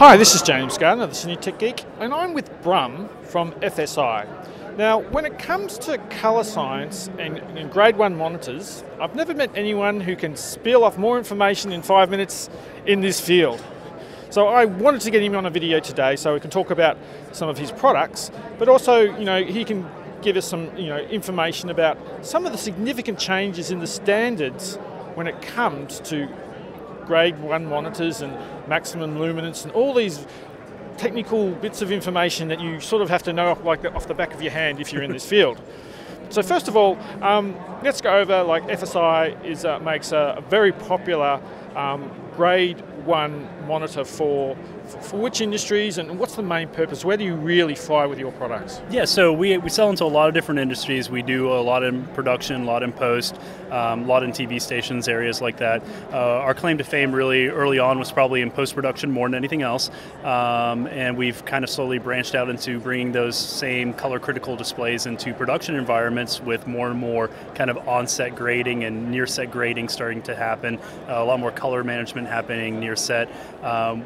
Hi, this is James Gardner, the CineTechGeek, and I'm with Bram from FSI. Now, when it comes to colour science and grade 1 monitors, I've never met anyone who can spiel off more information in 5 minutes in this field. So I wanted to get him on a video today so we can talk about some of his products, but also, he can give us some, information about some of the significant changes in the standards when it comes to grade 1 monitors and maximum luminance and all these technical bits of information that you sort of have to know off the back of your hand if you're in this field. So first of all, let's go over FSI makes a very popular grade 1 monitor for which industries, and what's the main purpose? Where do you really fly with your products? Yeah, so we sell into a lot of different industries. We do a lot in production, a lot in post, a lot in TV stations, areas like that. Our claim to fame really early on was probably in post-production more than anything else, and we've kind of slowly branched out into bringing those same color-critical displays into production environments with more and more kind of on-set grading and near-set grading starting to happen, a lot more color management happening near set.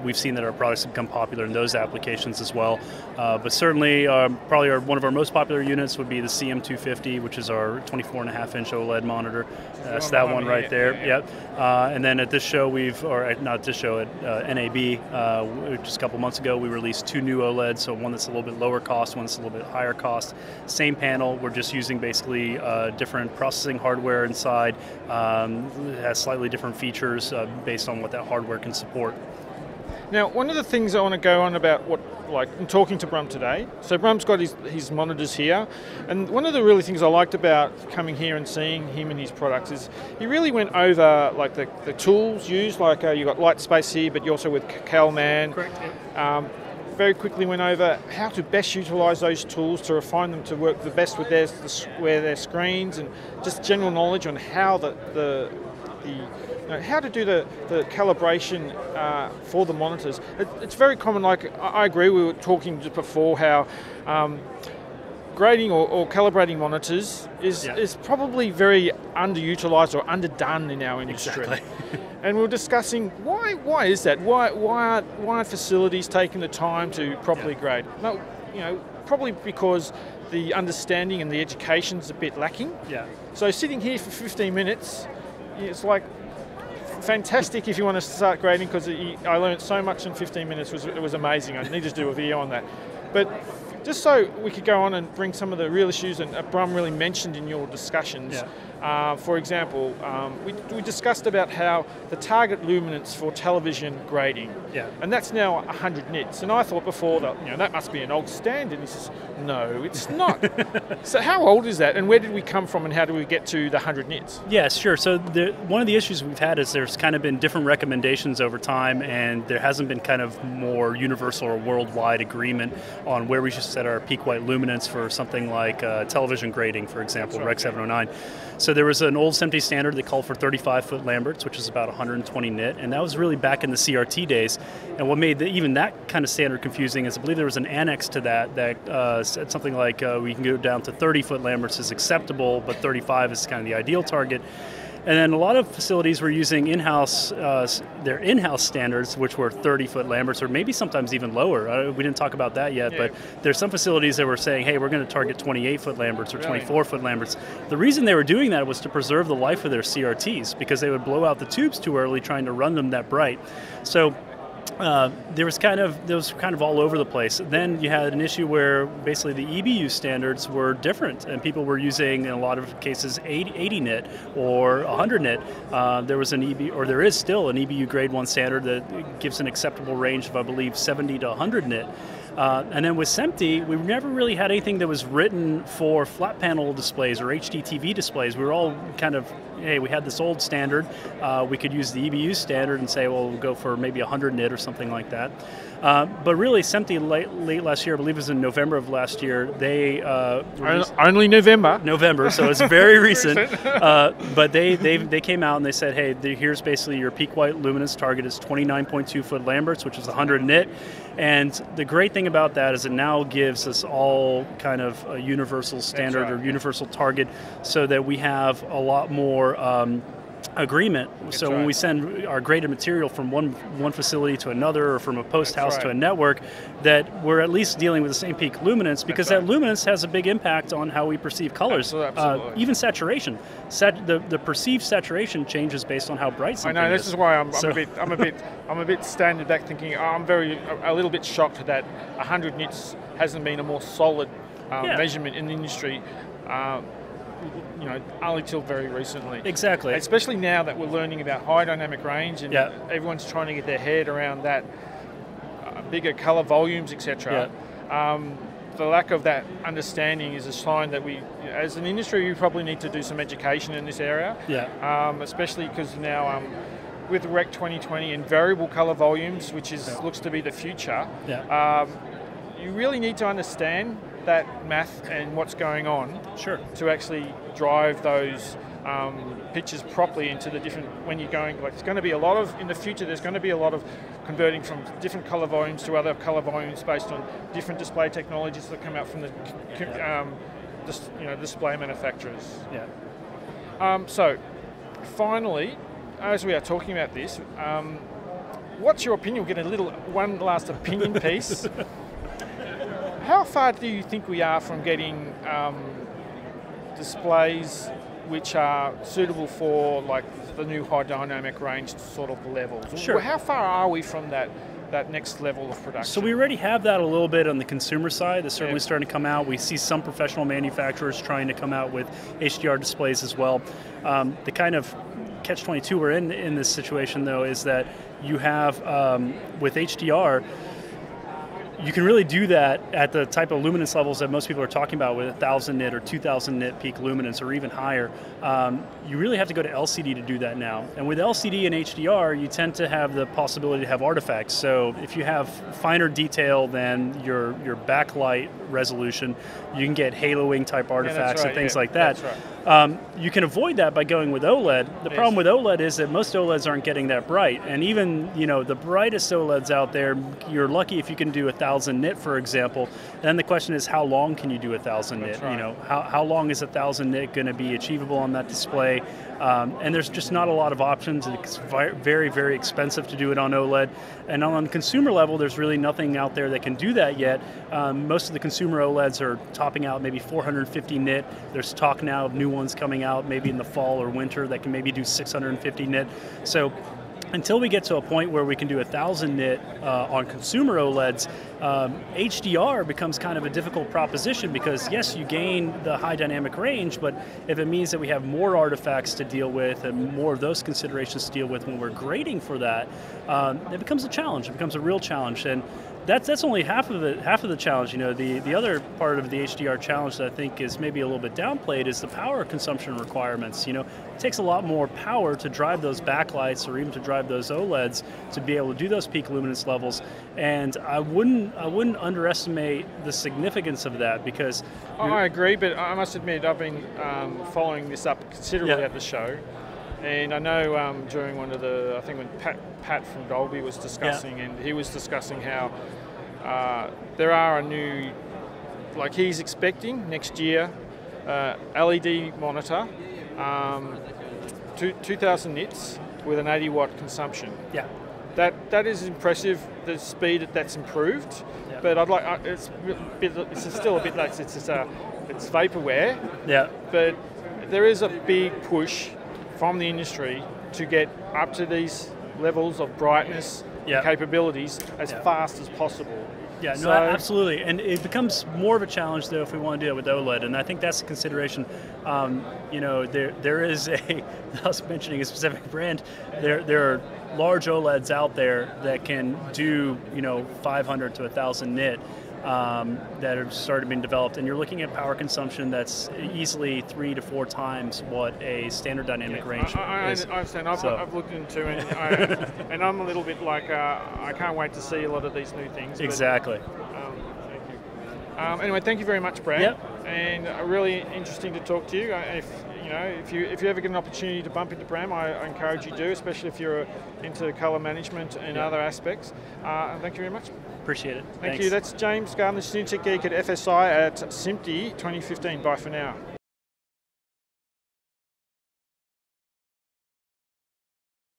We've seen that our products have become popular in those applications as well. But certainly, probably one of our most popular units would be the CM250, which is our 24.5-inch OLED monitor. That's that one right there. Yeah. Yep. And then at this show, not this show, at NAB, just a couple months ago, we released 2 new OLEDs. So one that's a little bit lower cost, one that's a little bit higher cost. Same panel. We're just using basically different processing hardware inside. It has slightly different features based on what that hardware can support. Now, one of the things I want to go on about I'm talking to Bram today. So Bram's got his monitors here, and one of the really things I liked about coming here and seeing him and his products is he really went over the tools used. You got light space here, but you also with Calman. Correct. Yeah. Very quickly went over how to best utilise those tools to refine them to work the best with their screens, and just general knowledge on how how to do the calibration for the monitors. It's very common, I agree, we were talking just before how grading or calibrating monitors is probably very underutilised or underdone in our industry. Exactly. And we were discussing why is that? Why aren't facilities taking the time to properly grade? No, probably because the understanding and the education's a bit lacking. Yeah. So sitting here for 15 minutes, it's fantastic if you want to start grading, because I learned so much in 15 minutes. It was amazing. I need to do a video on that. But just so we could go on and bring some of the real issues, and Bram really mentioned in your discussions. Yeah. For example, we discussed about how the target luminance for television grading, and that's now 100 nits. And I thought before that must be an old standard. And he says, no, it's not. So how old is that, and where did we come from, and how do we get to the 100 nits? Yeah, sure. So one of the issues we've had is there's kind of been different recommendations over time, and there hasn't been kind of more universal or worldwide agreement on where we should set our peak white luminance for something like television grading, for example, Rec 709. So there was an old SMPTE standard that called for 35-foot Lamberts, which is about 120 nit, and that was really back in the CRT days. And what made even that kind of standard confusing is I believe there was an annex to that said something like we can go down to 30-foot Lamberts is acceptable, but 35 is kind of the ideal target. And then a lot of facilities were using their in-house standards, which were 30-foot Lamberts, or maybe sometimes even lower. We didn't talk about that yet, but there's some facilities that were saying, hey, we're going to target 28-foot Lamberts or 24-foot Lamberts. The reason they were doing that was to preserve the life of their CRTs, because they would blow out the tubes too early trying to run them that bright. So those kind of all over the place. Then you had an issue where basically the EBU standards were different, and people were using in a lot of cases 80 nit or 100 nit. There is still an EBU grade 1 standard that gives an acceptable range of, I believe, 70 to 100 nit. And then with SMPTE, we never really had anything that was written for flat panel displays or HD TV displays. We were all kind of, hey, we had this old standard. We could use the EBU standard and say, well, we'll go for maybe 100 nit or something like that. But really, SMPTE late last year, I believe it was in November of last year, they only November. November, so it's very recent. But they came out and they said, hey, here's basically your peak white luminance target is 29.2 foot Lamberts, which is 100 nit. And the great thing about that is it now gives us all kind of a universal standard or universal target, so that we have a lot more agreement. That's so right. when we send our graded material from one facility to another, or from a post That's house right. to a network, that we're at least dealing with the same peak luminance, because That's that luminance has a big impact on how we perceive colors. Absolutely. Even saturation. The perceived saturation changes based on how bright something is. I know, this is why I'm a bit standing back thinking, I'm a little bit shocked that 100 nits hasn't been a more solid measurement in the industry. Only till very recently. Exactly. Especially now that we're learning about high dynamic range, and everyone's trying to get their head around that bigger color volumes, etc. The lack of that understanding is a sign that we, as an industry, we probably need to do some education in this area. Especially because now with Rec 2020 and variable color volumes, which looks to be the future, you really need to understand that math and what's going on to actually drive those pictures properly into the different, when you're going, like, it's going to be a lot of, in the future there's going to be a lot of converting from different color volumes to other color volumes based on different display technologies that come out from the display manufacturers. So finally, as we are talking about this, what's your opinion? We'll get one last opinion piece. How far do you think we are from getting displays which are suitable for, like, the new high dynamic range sort of levels? How far are we from that next level of production? So we already have that a little bit on the consumer side. It's certainly starting to come out. We see some professional manufacturers trying to come out with HDR displays as well. The kind of catch-22 we're in this situation, though, is that you have, with HDR, you can really do that at the type of luminance levels that most people are talking about, with 1,000 nit or 2,000 nit peak luminance, or even higher. You really have to go to LCD to do that now. And with LCD and HDR, you tend to have the possibility to have artifacts. So if you have finer detail than your backlight resolution, you can get haloing type artifacts and things like that. You can avoid that by going with OLED. The problem with OLED is that most OLEDs aren't getting that bright, and even the brightest OLEDs out there, you're lucky if you can do 1,000 nit, for example. And then the question is, how long can you do 1,000 nit? How long is 1,000 nit going to be achievable on that display? And there's just not a lot of options. It's very, very expensive to do it on OLED. And on the consumer level, there's really nothing out there that can do that yet. Most of the consumer OLEDs are topping out maybe 450 nit. There's talk now of new ones coming out maybe in the fall or winter that can maybe do 650 nit. So until we get to a point where we can do 1,000 nit on consumer OLEDs, HDR becomes kind of a difficult proposition, because yes, you gain the high dynamic range, but if it means that we have more artifacts to deal with and more of those considerations to deal with when we're grading for that, it becomes a challenge. It becomes a real challenge. And that's only half of the challenge. The other part of the HDR challenge that I think is maybe a little bit downplayed is the power consumption requirements. It takes a lot more power to drive those backlights, or even to drive those OLEDs, to be able to do those peak luminance levels. And I wouldn't underestimate the significance of that, because I agree, but I must admit I've been following this up considerably at the show. And I know during one of I think when Pat from Dolby was discussing, and he was discussing how there are a new, like, he's expecting next year, LED monitor, 2,000 nits with an 80 watt consumption. That is impressive, the speed that's improved. But I'd like, it's still a bit like it's vaporware. But there is a big push from the industry to get up to these levels of brightness and capabilities as fast as possible. Absolutely. And it becomes more of a challenge, though, if we want to do it with OLED. And I think that's a consideration. There is I was mentioning a specific brand. There are large OLEDs out there that can do 500 to 1,000 nit. That have started being developed, and you're looking at power consumption that's easily 3 to 4 times what a standard dynamic range is. I understand. I've looked into it, and I'm a little bit like, I can't wait to see a lot of these new things. Exactly. Thank you. Anyway, thank you very much, Bram. And really interesting to talk to you. If you ever get an opportunity to bump into Bram, I encourage you to, especially if you're into colour management and other aspects. Thank you very much. Appreciate it. Thank you. That's James Gardner, CineTechGeek at FSI at SMPTE 2015. Bye for now.